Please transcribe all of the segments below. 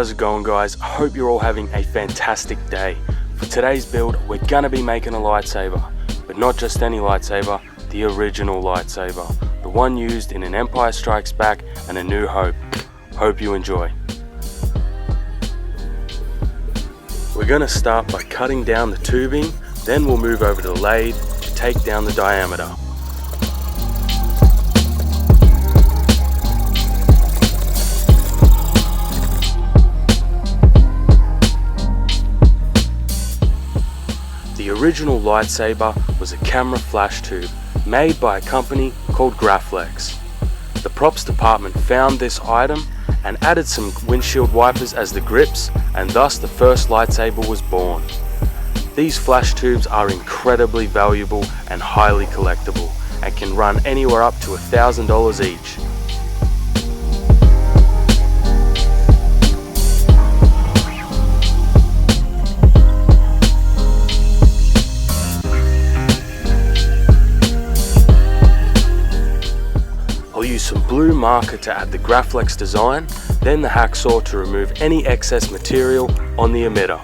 How's it going, guys? I hope you're all having a fantastic day. For today's build, we're gonna be making a lightsaber, but not just any lightsaber, the original lightsaber, the one used in an Empire Strikes Back and A New Hope. Hope you enjoy. We're gonna start by cutting down the tubing, then we'll move over to the lathe to take down the diameter. The original lightsaber was a camera flash tube made by a company called Graflex. The props department found this item and added some windshield wipers as the grips, and thus the first lightsaber was born. These flash tubes are incredibly valuable and highly collectible and can run anywhere up to $1,000 each. Use some blue marker to add the Graflex design, then the hacksaw to remove any excess material on the emitter.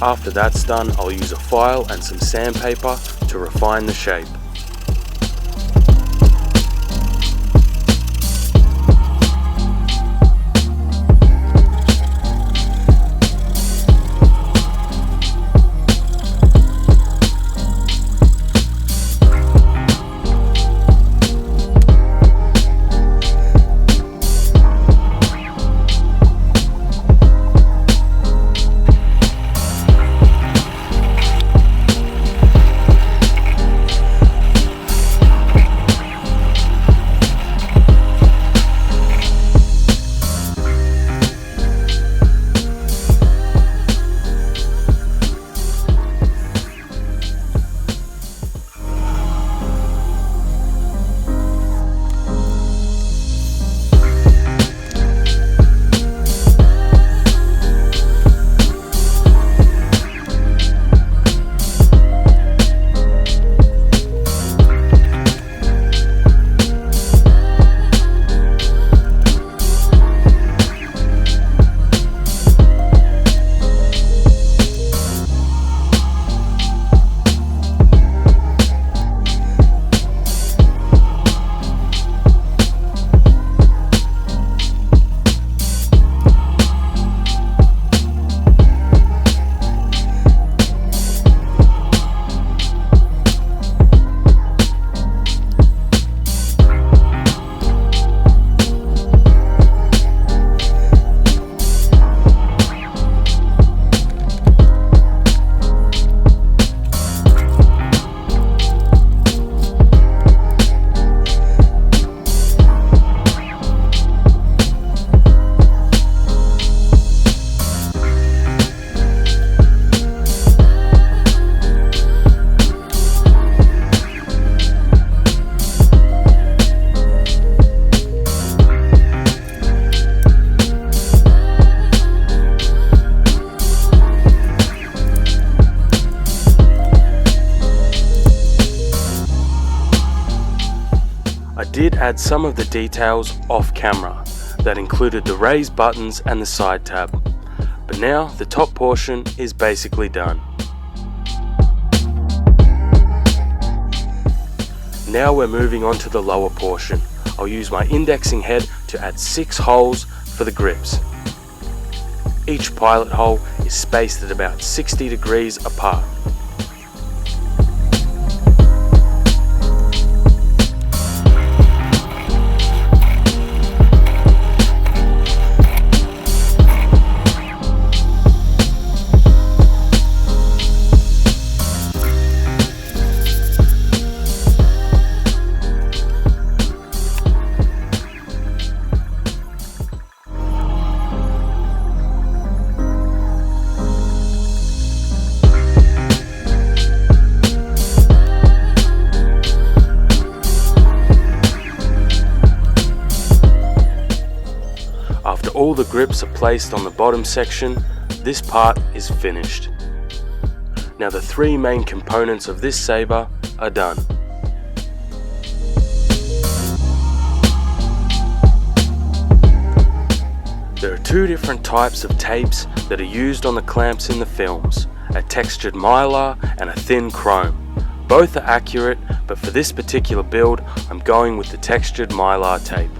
After that's done, I'll use a file and some sandpaper to refine the shape. I did add some of the details off camera that included the raised buttons and the side tab, but now the top portion is basically done. Now we're moving on to the lower portion. I'll use my indexing head to add 6 holes for the grips. Each pilot hole is spaced at about 60 degrees apart. all the grips are placed on the bottom section, this part is finished. Now the three main components of this saber are done. There are two different types of tapes that are used on the clamps in the films, a textured mylar and a thin chrome. Both are accurate, but for this particular build, I'm going with the textured mylar tape.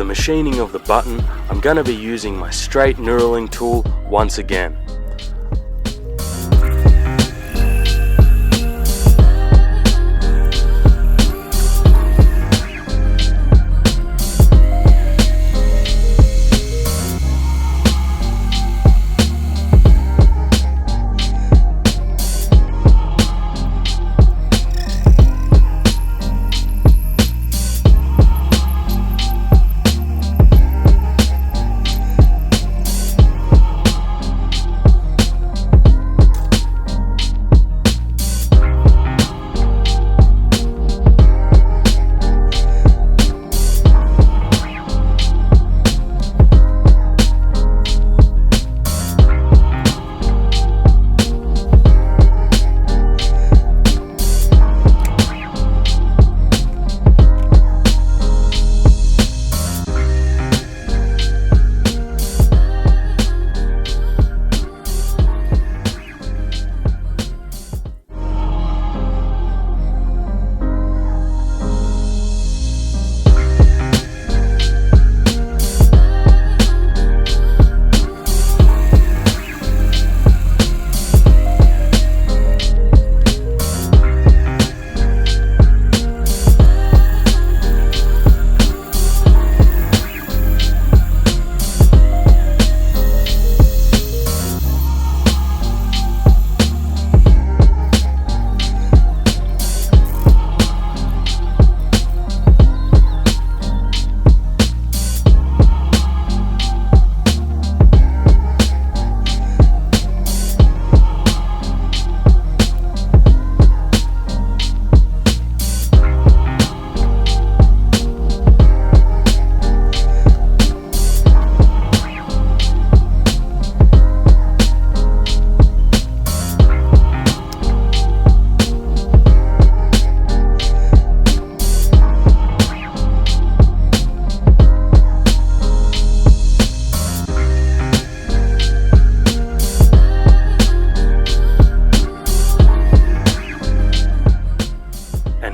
Machining of the button, I'm going to be using my straight knurling tool once again.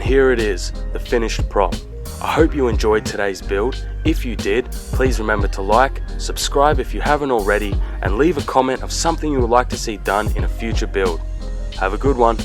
Here it is, the finished prop. I hope you enjoyed today's build. If you did, please remember to like, subscribe if you haven't already, and leave a comment of something you would like to see done in a future build. Have a good one.